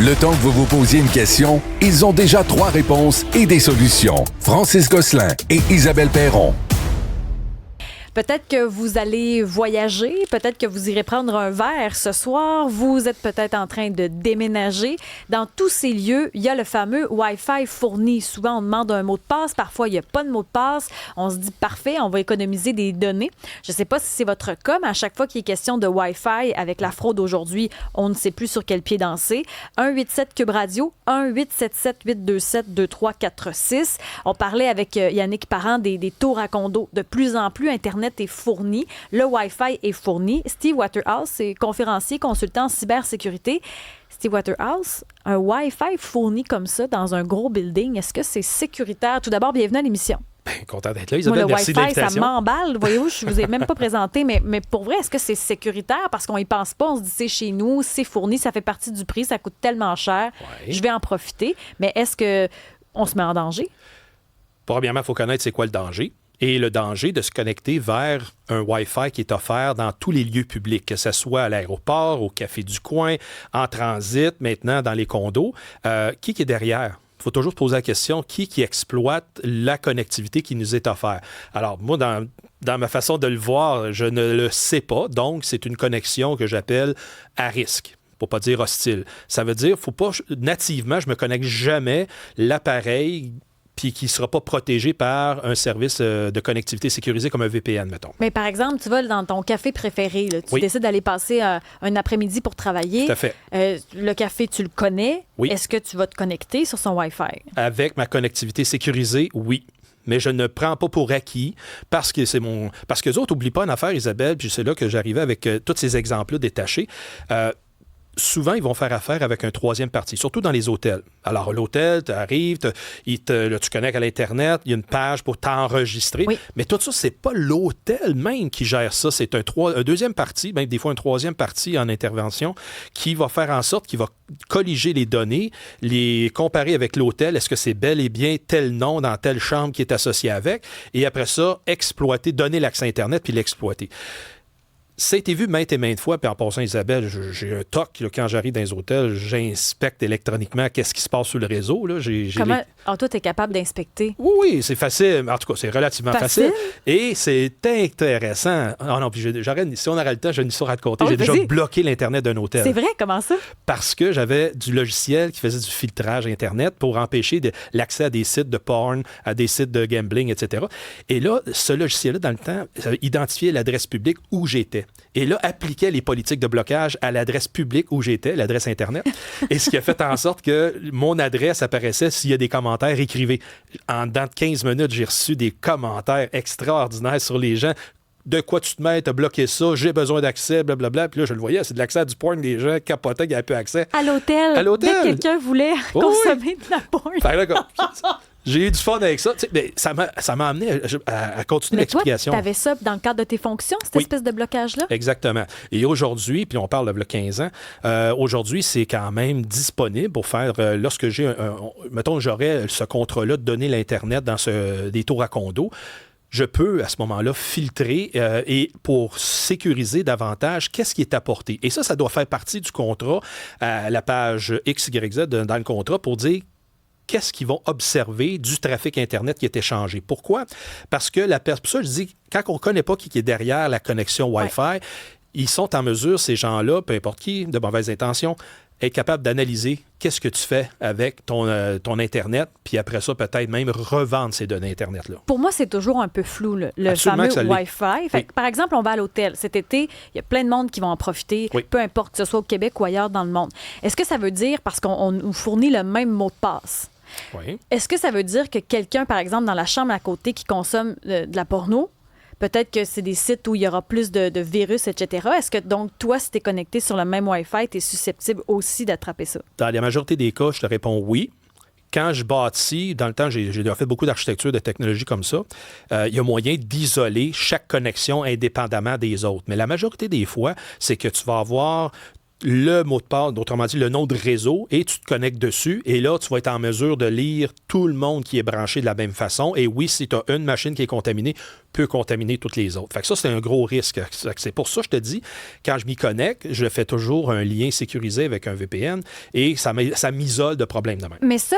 Le temps que vous vous posiez une question, ils ont déjà 3 réponses et des solutions. Francis Gosselin et Isabelle Perron. Peut-être que vous allez voyager, peut-être que vous irez prendre un verre ce soir, vous êtes peut-être en train de déménager. Dans tous ces lieux, il y a le fameux Wi-Fi fourni. Souvent, on demande un mot de passe, parfois, il n'y a pas de mot de passe. On se dit, parfait, on va économiser des données. Je ne sais pas si c'est votre cas, mais à chaque fois qu'il est question de Wi-Fi, avec la fraude aujourd'hui, on ne sait plus sur quel pied danser. 187 Cube Radio, 1-877-827-2346. On parlait avec Yannick Parent des tours à condos. De plus en plus, Internet est fourni, le Wi-Fi est fourni. Steve Waterhouse, c'est conférencier, consultant en cybersécurité. Steve Waterhouse, un Wi-Fi fourni comme ça dans un gros building, est-ce que c'est sécuritaire? Tout d'abord, bienvenue à l'émission. Bien, content d'être là, Isabelle. Moi, le merci de Wi-Fi, l'invitation. ça m'emballe. Voyez-vous, je ne vous ai même pas présenté, mais pour vrai, est-ce que c'est sécuritaire? Parce qu'on y pense pas, on se dit c'est chez nous, c'est fourni, ça fait partie du prix, ça coûte tellement cher, je vais en profiter. Mais est-ce qu'on se met en danger? Premièrement, il faut connaître c'est quoi le danger. Et le danger de se connecter vers un Wi-Fi qui est offert dans tous les lieux publics, que ce soit à l'aéroport, au café du coin, en transit, maintenant dans les condos. Qui est derrière? Il faut toujours se poser la question, qui exploite la connectivité qui nous est offerte? Alors, moi, dans ma façon de le voir, je ne le sais pas. Donc, c'est une connexion que j'appelle à risque. Pour pas dire hostile. Ça veut dire, faut pas nativement, je me connecte jamais l'appareil puis qui ne sera pas protégé par un service de connectivité sécurisé comme un VPN, mettons. Mais par exemple, tu vas dans ton café préféré, là, tu décides d'aller passer un après-midi pour travailler. Tout à fait. Le café, tu le connais. Oui. Est-ce que tu vas te connecter sur son Wi-Fi? Avec ma connectivité sécurisée, oui. Mais je ne prends pas pour acquis parce que parce que les autres, n'oublient pas une affaire, Isabelle, puis c'est là que j'arrivais avec tous ces exemples-là détachés. Souvent, ils vont faire affaire avec un troisième parti, surtout dans les hôtels. Alors, l'hôtel, tu arrives, tu connectes à l'Internet, il y a une page pour t'enregistrer. Oui. Mais tout ça, c'est pas l'hôtel même qui gère ça. C'est un deuxième parti, même des fois un troisième parti en intervention, qui va faire en sorte qu'il va colliger les données, les comparer avec l'hôtel. Est-ce que c'est bel et bien tel nom dans telle chambre qui est associé avec? Et après ça, exploiter, donner l'accès Internet puis l'exploiter. Ça a été vu maintes et maintes fois, puis en passant, Isabelle, j'ai un toc, là, quand j'arrive dans les hôtels, j'inspecte électroniquement qu'est-ce qui se passe sur le réseau. Là. Comment? Toi, tu es capable d'inspecter? Oui, c'est facile. En tout cas, c'est relativement facile. Et c'est intéressant. Ah non, puis j'arrête, si on aurait le temps, j'ai une histoire à te conter. J'ai déjà bloqué l'Internet d'un hôtel. C'est vrai? Comment ça? Parce que j'avais du logiciel qui faisait du filtrage Internet pour empêcher l'accès à des sites de porn, à des sites de gambling, etc. Et là, ce logiciel-là, dans le temps, identifiait l'adresse publique où j'étais. Et là, appliquait les politiques de blocage à l'adresse publique où j'étais, l'adresse Internet. Et ce qui a fait en sorte que mon adresse apparaissait s'il y a des commentaires écrivés. En dedans de 15 minutes, j'ai reçu des commentaires extraordinaires sur les gens. De quoi tu te mets, t'as bloqué ça, j'ai besoin d'accès, blablabla. Puis là, je le voyais, c'est de l'accès à du porn, les gens capotaient qu'il n'y avait plus accès. À l'hôtel? À l'hôtel? Dès que quelqu'un voulait consommer de la porn. J'ai eu du fun avec ça. Mais ça m'a amené à continuer l'explication. Mais toi, tu avais ça dans le cadre de tes fonctions, cette espèce de blocage-là? Exactement. Et aujourd'hui, puis on parle de 15 ans, aujourd'hui, c'est quand même disponible pour faire, lorsque mettons, j'aurais ce contrat-là de donner l'Internet dans des tours à condos, je peux, à ce moment-là, filtrer et pour sécuriser davantage qu'est-ce qui est apporté. Et ça doit faire partie du contrat, à la page XYZ dans le contrat, pour dire qu'est-ce qu'ils vont observer du trafic Internet qui est échangé. Pourquoi? Parce que pour ça, je dis, quand on ne connaît pas qui est derrière la connexion Wi-Fi, ils sont en mesure, ces gens-là, peu importe qui, de mauvaises intentions, être capable d'analyser qu'est-ce que tu fais avec ton Internet, puis après ça, peut-être même revendre ces données Internet-là. Pour moi, c'est toujours un peu flou, le Absolument fameux Wi-Fi. Fait que, par exemple, on va à l'hôtel. Cet été, il y a plein de monde qui vont en profiter, peu importe que ce soit au Québec ou ailleurs dans le monde. Est-ce que ça veut dire, parce qu'on nous fournit le même mot de passe, est-ce que ça veut dire que quelqu'un, par exemple, dans la chambre à côté qui consomme de la porno, peut-être que c'est des sites où il y aura plus de virus, etc. Est-ce que, donc, toi, si tu es connecté sur le même Wi-Fi, tu es susceptible aussi d'attraper ça? Dans la majorité des cas, je te réponds oui. Quand je bâtis, dans le temps, j'ai fait beaucoup d'architecture, de technologie comme ça, il y a moyen d'isoler chaque connexion indépendamment des autres. Mais la majorité des fois, c'est que tu vas avoir le mot de passe, autrement dit, le nom de réseau, et tu te connectes dessus. Et là, tu vas être en mesure de lire tout le monde qui est branché de la même façon. Et oui, si tu as une machine qui est contaminée, peut contaminer toutes les autres. Fait que ça, c'est un gros risque. C'est pour ça que je te dis, quand je m'y connecte, je fais toujours un lien sécurisé avec un VPN et ça m'isole de problèmes de même. Mais ça,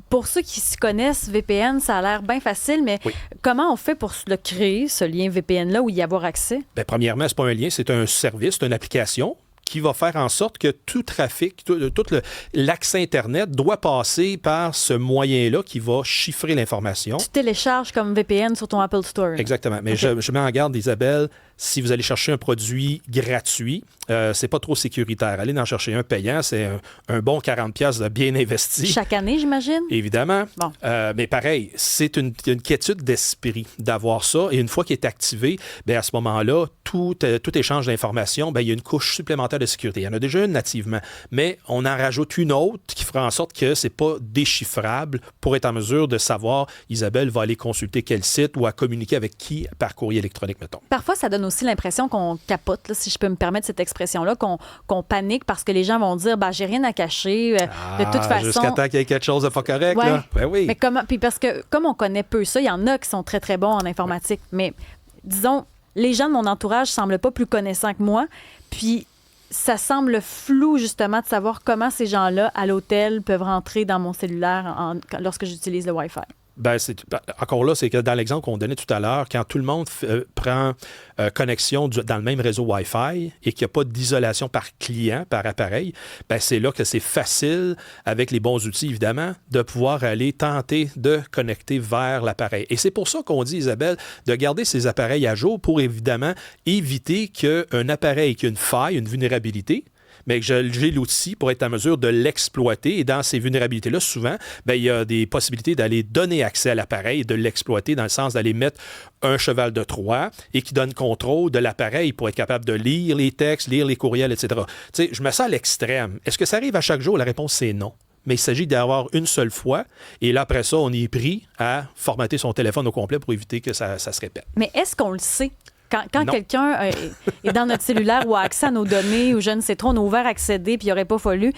pour ceux qui se connaissent, VPN, ça a l'air bien facile, mais comment on fait pour le créer, ce lien VPN-là, où y avoir accès? Bien, premièrement, c'est pas un lien, c'est un service, c'est une application qui va faire en sorte que tout trafic, tout l'accès Internet doit passer par ce moyen-là qui va chiffrer l'information. Tu télécharges comme VPN sur ton Apple Store. Exactement. Mais je mets en garde, Isabelle, si vous allez chercher un produit gratuit, c'est pas trop sécuritaire. Allez en chercher un payant, c'est un bon 40$ de bien investi. Chaque année, j'imagine? Évidemment. Bon. Mais pareil, c'est une quiétude d'esprit d'avoir ça. Et une fois qu'il est activé, bien, à ce moment-là, tout échange d'informations, bien, il y a une couche supplémentaire de sécurité. Il y en a déjà une nativement, mais on en rajoute une autre qui fera en sorte que c'est pas déchiffrable pour être en mesure de savoir, Isabelle va aller consulter quel site ou à communiquer avec qui par courrier électronique, mettons. Parfois, ça donne aussi l'impression qu'on capote, là, si je peux me permettre cette expression-là, qu'on panique parce que les gens vont dire j'ai rien à cacher. De toute façon. Jusqu'à temps qu'il y ait quelque chose de pas correct. Ouais. Là. Ben oui. Mais puis parce que comme on connaît peu ça, il y en a qui sont très, très bons en informatique. Mais disons, les gens de mon entourage semblent pas plus connaissants que moi. Puis ça semble flou, justement, de savoir comment ces gens-là, à l'hôtel, peuvent rentrer dans mon cellulaire lorsque j'utilise le Wi-Fi. Ben, encore là, c'est que dans l'exemple qu'on donnait tout à l'heure, quand tout le monde prend connexion dans le même réseau Wi-Fi et qu'il n'y a pas d'isolation par client, par appareil, ben, c'est là que c'est facile, avec les bons outils, évidemment, de pouvoir aller tenter de connecter vers l'appareil. Et c'est pour ça qu'on dit, Isabelle, de garder ces appareils à jour pour, évidemment, éviter qu'un appareil qui a une faille, une vulnérabilité, mais que j'ai l'outil pour être en mesure de l'exploiter. Et dans ces vulnérabilités-là, souvent, bien, il y a des possibilités d'aller donner accès à l'appareil et de l'exploiter dans le sens d'aller mettre un cheval de Troie et qui donne contrôle de l'appareil pour être capable de lire les textes, lire les courriels, etc. Tu sais, je mets ça à l'extrême. Est-ce que ça arrive à chaque jour? La réponse, c'est non. Mais il s'agit d'avoir une seule fois. Et là, après ça, on est pris à formater son téléphone au complet pour éviter que ça se répète. Mais est-ce qu'on le sait? Quand quelqu'un est dans notre cellulaire ou a accès à nos données ou je ne sais trop, on a ouvert accéder puis il n'aurait pas fallu,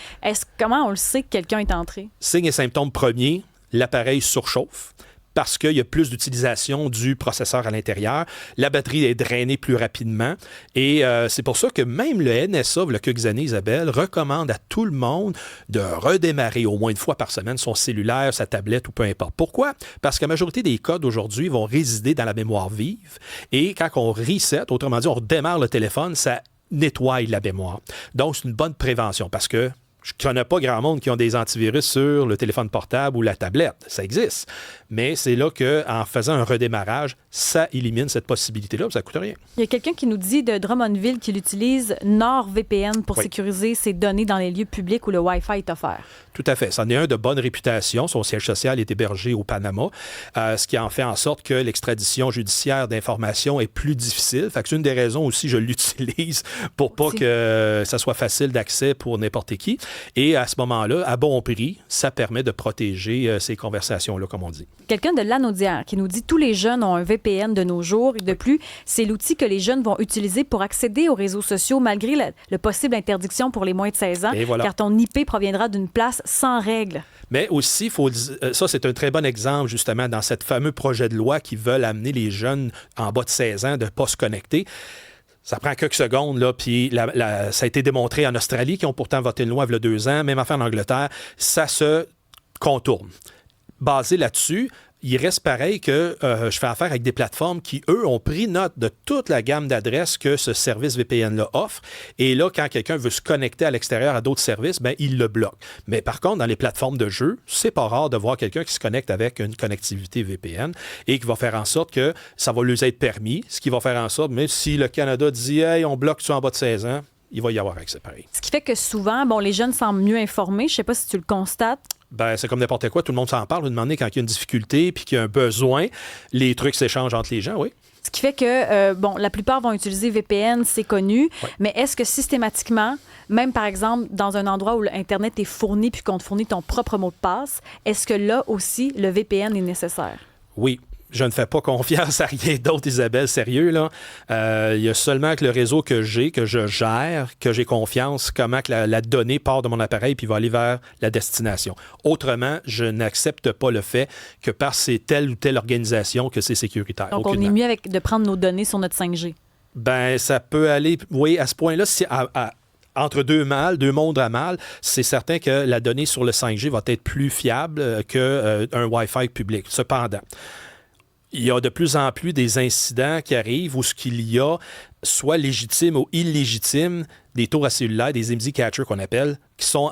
comment on le sait que quelqu'un est entré? Signe et symptômes premiers, l'appareil surchauffe parce qu'il y a plus d'utilisation du processeur à l'intérieur. La batterie est drainée plus rapidement. Et c'est pour ça que même le NSA, il y a quelques années, Isabelle, recommande à tout le monde de redémarrer au moins une fois par semaine son cellulaire, sa tablette ou peu importe. Pourquoi? Parce que la majorité des codes aujourd'hui vont résider dans la mémoire vive. Et quand on reset, autrement dit, on redémarre le téléphone, ça nettoie la mémoire. Donc, c'est une bonne prévention parce que je ne connais pas grand monde qui ont des antivirus sur le téléphone portable ou la tablette. Ça existe. Mais c'est là qu'en faisant un redémarrage, ça élimine cette possibilité-là. Ça ne coûte rien. Il y a quelqu'un qui nous dit de Drummondville qu'il utilise NordVPN pour sécuriser ses données dans les lieux publics où le Wi-Fi est offert. Tout à fait. C'en est un de bonne réputation. Son siège social est hébergé au Panama, ce qui en fait en sorte que l'extradition judiciaire d'informations est plus difficile. Fait que c'est une des raisons aussi, je l'utilise pour pas que ça soit facile d'accès pour n'importe qui. Et à ce moment-là, à bon prix, ça permet de protéger ces conversations-là, comme on dit. Quelqu'un de Lanaudière qui nous dit « Tous les jeunes ont un VPN de nos jours et de plus, c'est l'outil que les jeunes vont utiliser pour accéder aux réseaux sociaux malgré le possible interdiction pour les moins de 16 ans, car ton IP proviendra d'une place sans règles. » Mais aussi, ça, c'est un très bon exemple, justement, dans cette fameux projet de loi qui veulent amener les jeunes en bas de 16 ans de ne pas se connecter. Ça prend quelques secondes, là, puis ça a été démontré en Australie, qui ont pourtant voté une loi il y a 2 ans, même affaire en Angleterre, ça se contourne. Basé là-dessus, il reste pareil que je fais affaire avec des plateformes qui, eux, ont pris note de toute la gamme d'adresses que ce service VPN-là offre. Et là, quand quelqu'un veut se connecter à l'extérieur à d'autres services, bien, il le bloque. Mais par contre, dans les plateformes de jeu, c'est pas rare de voir quelqu'un qui se connecte avec une connectivité VPN et qui va faire en sorte que ça va lui être permis, ce qui va faire en sorte, même si le Canada dit « Hey, on bloque ça en bas de 16 ans », il va y avoir accès pareil. Ce qui fait que souvent, les jeunes semblent mieux informés. Je ne sais pas si tu le constates. Ben, c'est comme n'importe quoi, tout le monde s'en parle. Vous demandez quand il y a une difficulté puis qu'il y a un besoin, les trucs s'échangent entre les gens, oui. Ce qui fait que, la plupart vont utiliser VPN, c'est connu, mais est-ce que systématiquement, même par exemple dans un endroit où l'Internet est fourni puis qu'on te fournit ton propre mot de passe, est-ce que là aussi, le VPN est nécessaire? Oui. je ne fais pas confiance à rien d'autre, Isabelle, sérieux, là. Il y a seulement que le réseau que j'ai, que je gère, que j'ai confiance, comment que la donnée part de mon appareil puis va aller vers la destination. Autrement, je n'accepte pas le fait que parce que c'est telle ou telle organisation que c'est sécuritaire. Donc, Aucunement. on est mieux de prendre nos données sur notre 5G. Ben, ça peut aller, oui, à ce point-là, si entre deux mondes à mal, c'est certain que la donnée sur le 5G va être plus fiable qu'un Wi-Fi public. Cependant, il y a de plus en plus des incidents qui arrivent où ce qu'il y a, soit légitime ou illégitime, des tours à cellulaire, des IMSI catchers qu'on appelle, qui sont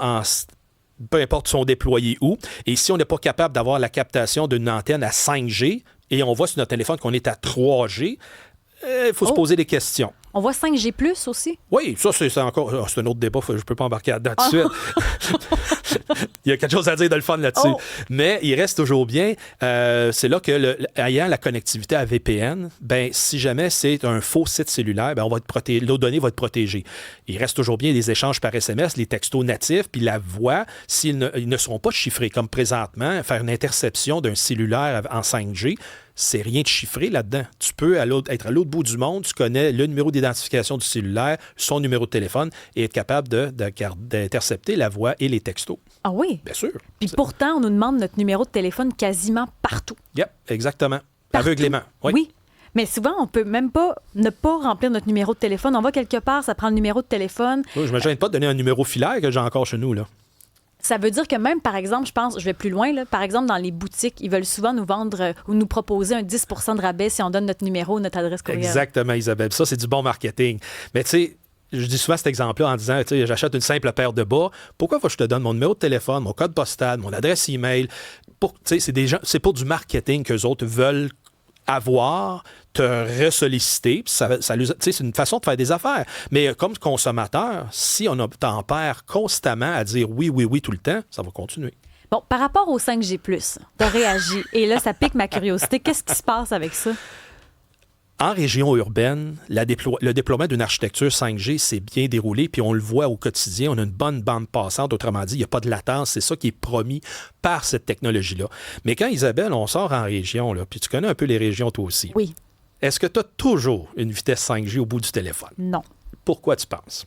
peu importe, sont déployés où. Et si on n'est pas capable d'avoir la captation d'une antenne à 5G et on voit sur notre téléphone qu'on est à 3G, il faut se poser des questions. On voit 5G+ aussi? Oui, ça, c'est encore... c'est un autre débat, je ne peux pas embarquer là-dedans tout de suite. Il y a quelque chose à dire de le fun là-dessus. Mais il reste toujours bien, c'est là que, ayant la connectivité à VPN, ben, si jamais c'est un faux site cellulaire, ben, nos données vont être protégées. Il reste toujours bien des échanges par SMS, les textos natifs, puis la voix, ils ne seront pas chiffrés, comme présentement, faire une interception d'un cellulaire en 5G, c'est rien de chiffré là-dedans. Tu peux être à l'autre bout du monde, tu connais le numéro d'identification du cellulaire, son numéro de téléphone et être capable d'intercepter la voix et les textos. Ah oui? Bien sûr. Puis pourtant, on nous demande notre numéro de téléphone quasiment partout. Yep, exactement. Partout. Aveuglément. Oui. Mais souvent, on peut même pas ne pas remplir notre numéro de téléphone. On va quelque part, ça prend le numéro de téléphone. Oui, je ne me gêne pas de donner un numéro filaire que j'ai encore chez nous, là. Ça veut dire que même, par exemple, je vais plus loin, là, par exemple, dans les boutiques, ils veulent souvent nous vendre ou nous proposer un 10 de rabais si on donne notre numéro, notre adresse courriel. Exactement, Isabelle. Ça, c'est du bon marketing. Mais tu sais, je dis souvent cet exemple-là en disant, tu sais, j'achète une simple paire de bas. Pourquoi faut que je te donne mon numéro de téléphone, mon code postal, mon adresse email? Tu sais, c'est pour du marketing qu'eux autres veulent avoir, te ressolliciter. C'est une façon de faire des affaires. Mais comme consommateur, si on t'en perd constamment à dire oui, oui, oui tout le temps, ça va continuer. Bon, par rapport au 5G+, tu as réagi. Et là, ça pique ma curiosité. Qu'est-ce qui se passe avec ça? En région urbaine, le déploiement d'une architecture 5G s'est bien déroulé, puis on le voit au quotidien, on a une bonne bande passante, autrement dit, il n'y a pas de latence, c'est ça qui est promis par cette technologie-là. Mais quand, Isabelle, on sort en région, là, puis tu connais un peu les régions toi aussi. Oui. Est-ce que tu as toujours une vitesse 5G au bout du téléphone? Non. Pourquoi tu penses?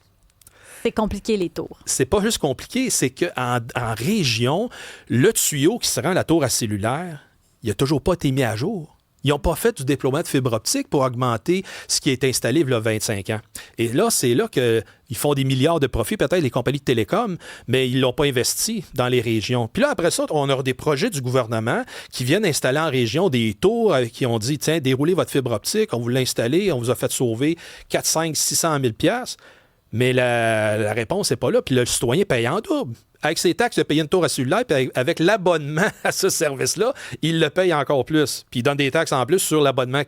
C'est compliqué, les tours. C'est pas juste compliqué, c'est qu'en région, le tuyau qui se rend à la tour à cellulaire, il n'a toujours pas été mis à jour. Ils n'ont pas fait du déploiement de fibre optique pour augmenter ce qui est installé il y a 25 ans. Et là, c'est là qu'ils font des milliards de profits, peut-être les compagnies de télécom, mais ils ne l'ont pas investi dans les régions. Puis là, après ça, on a des projets du gouvernement qui viennent installer en région des tours qui ont dit, tiens, déroulez votre fibre optique, on vous l'a installé, on vous a fait sauver 4, 5, 600 000 $. Mais la réponse n'est pas là. Puis le citoyen paye en double. Avec ses taxes, il a payé une tour à cellulaire, puis avec l'abonnement à ce service-là, il le paye encore plus. Puis il donne des taxes en plus sur l'abonnement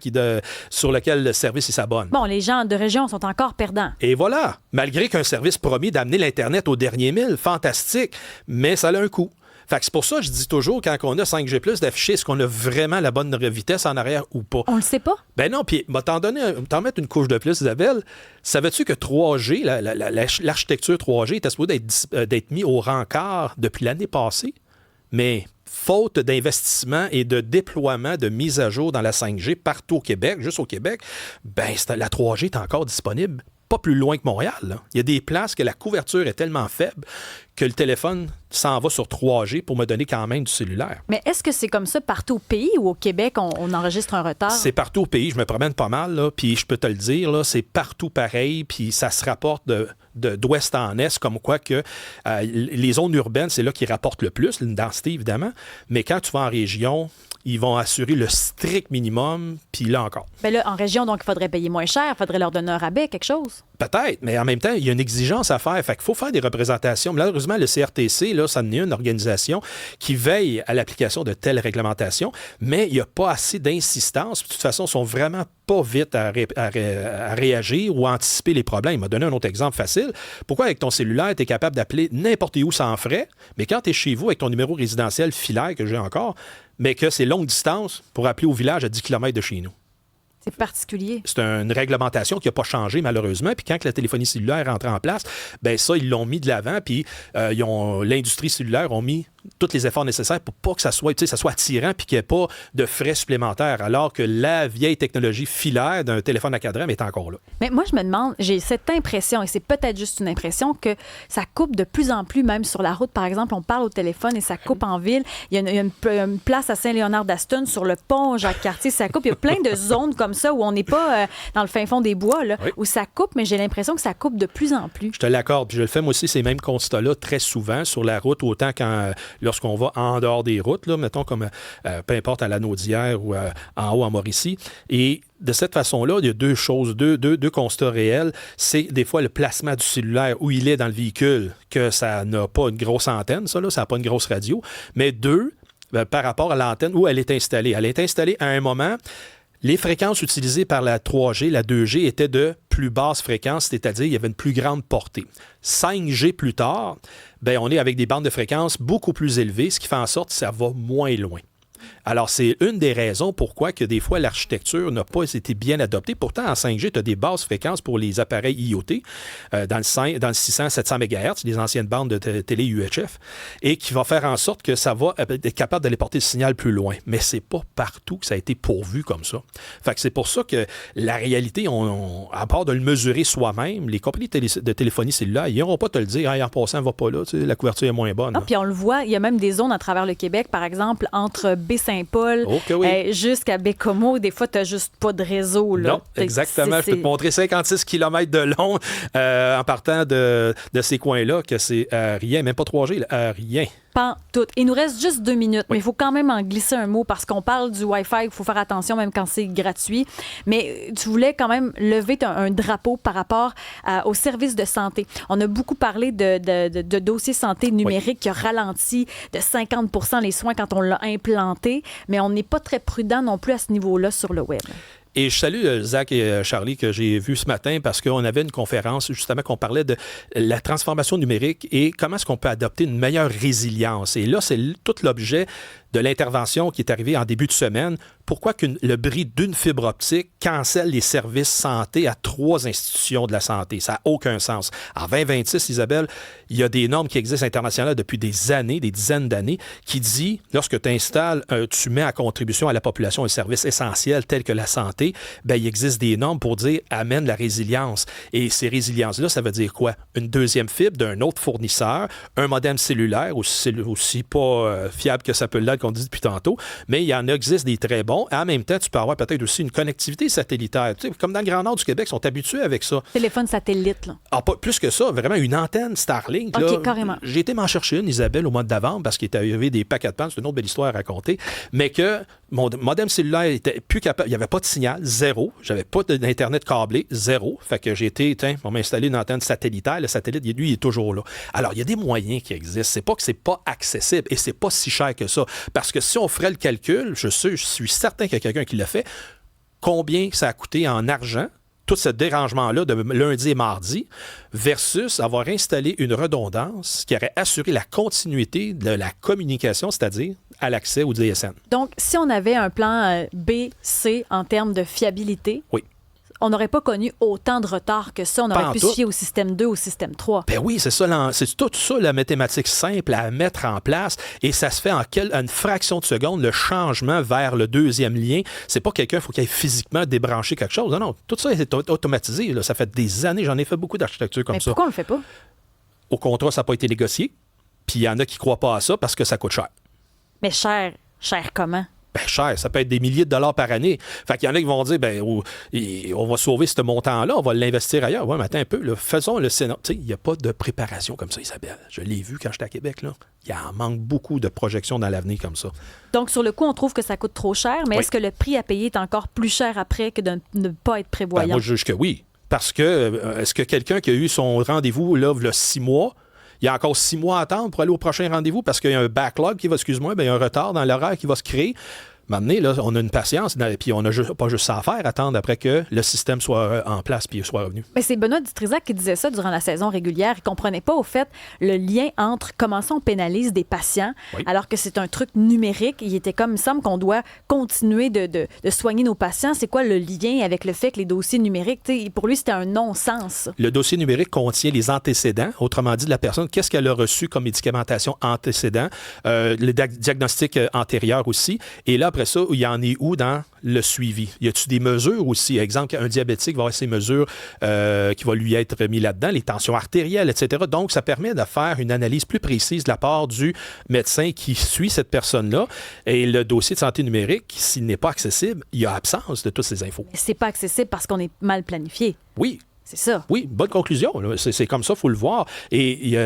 sur lequel le service s'abonne. Bon, les gens de région sont encore perdants. Et voilà. Malgré qu'un service promis d'amener l'Internet au dernier mille, fantastique, mais ça a un coût. Fait que c'est pour ça que je dis toujours, quand on a 5G+, d'afficher est-ce qu'on a vraiment la bonne vitesse en arrière ou pas. On le sait pas? Ben non, puis t'en mettre une couche de plus, Isabelle. Savais-tu que 3G, l'architecture 3G était supposée d'être mis au rencard depuis l'année passée? Mais faute d'investissement et de déploiement de mise à jour dans la 5G partout au Québec, juste au Québec, ben la 3G est encore disponible. Pas plus loin que Montréal. Là. Il y a des places que la couverture est tellement faible que le téléphone s'en va sur 3G pour me donner quand même du cellulaire. Mais est-ce que c'est comme ça partout au pays ou au Québec, on enregistre un retard? C'est partout au pays. Je me promène pas mal, là, puis je peux te le dire, là, c'est partout pareil, puis ça se rapporte d'ouest en est, comme quoi que les zones urbaines, c'est là qu'ils rapportent le plus, une densité évidemment, mais quand tu vas en région, ils vont assurer le strict minimum, puis là encore. Bien là, en région, donc, il faudrait payer moins cher, il faudrait leur donner un rabais, quelque chose. Peut-être, mais en même temps, il y a une exigence à faire. Fait qu'il faut faire des représentations. Malheureusement, le CRTC, là, ça en est une organisation qui veille à l'application de telles réglementations, mais il n'y a pas assez d'insistance. De toute façon, ils sont vraiment pas vite à réagir ou à anticiper les problèmes. Il m'a donné un autre exemple facile. Pourquoi, avec ton cellulaire, tu es capable d'appeler n'importe où sans frais, mais quand tu es chez vous avec ton numéro résidentiel filaire, que j'ai encore, mais que c'est longue distance pour appeler au village à 10 km de chez nous? C'est particulier. C'est une réglementation qui n'a pas changé, malheureusement. Puis quand la téléphonie cellulaire est entrée en place, bien ça, ils l'ont mis de l'avant. Puis l'industrie cellulaire ont mis tous les efforts nécessaires pour pas que ça soit attirant puis qu'il n'y ait pas de frais supplémentaires, alors que la vieille technologie filaire d'un téléphone à cadran est encore là. Mais moi, je me demande, j'ai cette impression, et c'est peut-être juste une impression, que ça coupe de plus en plus, même sur la route. Par exemple, on parle au téléphone et ça coupe en ville. Il y a une place à Saint-Léonard-d'Aston, sur le pont Jacques-Cartier, ça coupe. Il y a plein de zones comme ça où on n'est pas dans le fin fond des bois, là, où ça coupe, mais j'ai l'impression que ça coupe de plus en plus. Je te l'accorde. Puis je le fais, moi aussi, ces mêmes constats-là très souvent sur la route, autant lorsqu'on va en dehors des routes, là, mettons comme peu importe à la Naudière ou en haut en Mauricie. Et de cette façon-là, il y a deux choses, deux constats réels. C'est des fois le placement du cellulaire où il est dans le véhicule, que ça n'a pas une grosse antenne, ça n'a pas une grosse radio. Mais deux, par rapport à l'antenne où elle est installée. Elle est installée à un moment. Les fréquences utilisées par la 3G, la 2G, étaient de plus basse fréquence, c'est-à-dire il y avait une plus grande portée. 5G plus tard, on est avec des bandes de fréquences beaucoup plus élevées, ce qui fait en sorte que ça va moins loin. Alors, c'est une des raisons pourquoi que des fois, l'architecture n'a pas été bien adoptée. Pourtant, en 5G, tu as des basses fréquences pour les appareils IoT dans le 600-700 MHz, les anciennes bandes de télé UHF, et qui va faire en sorte que ça va être capable d'aller porter le signal plus loin. Mais c'est pas partout que ça a été pourvu comme ça. Fait que c'est pour ça que la réalité, à part de le mesurer soi-même, les compagnies de téléphonie cellulaire, ils n'auront pas te le dire, en passant, va pas là, la couverture est moins bonne. Ah, puis on le voit, il y a même des zones à travers le Québec, par exemple, entre Baie-Saint-Paul jusqu'à Baie-Comeau, des fois, tu n'as juste pas de réseau. Là. Non, exactement. Je peux te montrer 56 km de long en partant de ces coins-là, que c'est rien, même pas 3G, rien. Pas tout. Il nous reste juste 2 minutes, mais il faut quand même en glisser un mot parce qu'on parle du Wi-Fi, il faut faire attention même quand c'est gratuit. Mais tu voulais quand même lever un drapeau par rapport aux services de santé. On a beaucoup parlé de dossiers santé numérique qui a ralenti de 50 % les soins quand on l'a implanté, mais on n'est pas très prudent non plus à ce niveau-là sur le web. Et je salue Zach et Charlie que j'ai vu ce matin parce qu'on avait une conférence justement qu'on parlait de la transformation numérique et comment est-ce qu'on peut adopter une meilleure résilience. Et là, c'est tout l'objet de l'intervention qui est arrivée en début de semaine. Pourquoi le bris d'une fibre optique cancelle les services santé à 3 institutions de la santé? Ça n'a aucun sens. En 2026, Isabelle, il y a des normes qui existent internationales depuis des années, des dizaines d'années, qui dit, lorsque tu installes, tu mets à contribution à la population un service essentiel tel que la santé, il existe des normes pour dire amène la résilience. Et ces résiliences-là, ça veut dire quoi? Une deuxième fibre d'un autre fournisseur, un modem cellulaire, aussi pas fiable que ça peut l'être qu'on dit depuis tantôt, mais il y en existe des très bons. En même temps, tu peux avoir peut-être aussi une connectivité satellitaire. Tu sais, comme dans le Grand Nord du Québec, ils sont habitués avec ça. Téléphone satellite, là. Ah, pas plus que ça, vraiment une antenne Starlink. OK, là. Carrément. J'ai été m'en chercher une, Isabelle, au mois de novembre, parce qu'il est arrivé des paquets de panne. C'est une autre belle histoire à raconter. Mais que mon modem cellulaire était plus capable. Il n'y avait pas de signal, zéro. J'avais pas d'Internet câblé, zéro. Fait que j'ai été, on m'a installé une antenne satellitaire. Le satellite, lui, il est toujours là. Alors, il y a des moyens qui existent. C'est pas que c'est pas accessible et c'est pas si cher que ça. Parce que si on ferait le calcul, je suis certain qu'il y a quelqu'un qui l'a fait, combien ça a coûté en argent, tout ce dérangement-là de lundi et mardi, versus avoir installé une redondance qui aurait assuré la continuité de la communication, c'est-à-dire à l'accès au DSN. Donc, si on avait un plan B, C en termes de fiabilité, oui, on n'aurait pas connu autant de retard que ça. On aurait pu se fier au système 2, au système 3. Ben oui, c'est ça. C'est tout ça, la mathématique simple à mettre en place. Et ça se fait en une fraction de seconde, le changement vers le deuxième lien. C'est pas quelqu'un, il faut qu'il aille physiquement débrancher quelque chose. Non, tout ça est automatisé. Là. Ça fait des années, j'en ai fait beaucoup d'architecture comme ça. Mais pourquoi on le fait pas? Au contrat, ça n'a pas été négocié. Puis il y en a qui ne croient pas à ça parce que ça coûte cher. Mais cher comment? Ben cher, ça peut être des milliers de dollars par année. Fait qu'il y en a qui vont dire, on va sauver ce montant-là, on va l'investir ailleurs. Oui, mais attends un peu, là, faisons le Sénat. Tu sais, il n'y a pas de préparation comme ça, Isabelle. Je l'ai vu quand j'étais à Québec, là. Il en manque beaucoup de projections dans l'avenir comme ça. Donc, sur le coup, on trouve que ça coûte trop cher, mais est-ce que le prix à payer est encore plus cher après que de ne pas être prévoyant? Moi, je juge que oui. Parce que, est-ce que quelqu'un qui a eu son rendez-vous, là, il y a 6 mois, il y a encore 6 mois à attendre pour aller au prochain rendez-vous parce qu'il y a un backlog qui va, il y a un retard dans l'horaire qui va se créer. Maintenant, là, on a une patience, puis on n'a pas juste ça à faire, attendre après que le système soit en place puis soit revenu. Mais c'est Benoît Dutrisac qui disait ça durant la saison régulière. Il ne comprenait pas, au fait, le lien entre comment ça on pénalise des patients alors que c'est un truc numérique. Il était comme, il me semble qu'on doit continuer de soigner nos patients. C'est quoi le lien avec le fait que les dossiers numériques, pour lui, c'était un non-sens. Le dossier numérique contient les antécédents, autrement dit, de la personne, qu'est-ce qu'elle a reçu comme médicamentation antécédent, le diagnostic antérieur aussi. Et là, après ça, il y en est où dans le suivi? Y a-t-il des mesures aussi? Exemple, un diabétique va avoir ses mesures qui vont lui être mis là-dedans, les tensions artérielles, etc. Donc, ça permet de faire une analyse plus précise de la part du médecin qui suit cette personne-là. Et le dossier de santé numérique, s'il n'est pas accessible, il y a absence de toutes ces infos. C'est pas accessible parce qu'on est mal planifié. Oui. C'est ça. Oui, bonne conclusion. C'est comme ça, il faut le voir. Et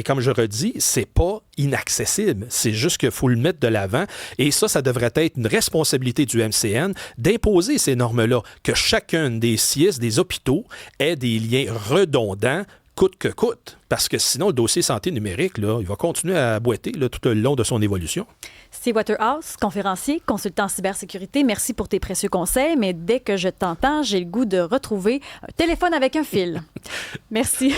comme je redis, c'est pas inaccessible. C'est juste qu'il faut le mettre de l'avant. Et ça devrait être une responsabilité du MCN d'imposer ces normes-là, que chacun des CIS, des hôpitaux, ait des liens redondants coûte que coûte. Parce que sinon, le dossier santé numérique, là, il va continuer à boiter là, tout le long de son évolution. Steve Waterhouse, conférencier, consultant en cybersécurité, merci pour tes précieux conseils, mais dès que je t'entends, j'ai le goût de retrouver un téléphone avec un fil. Merci.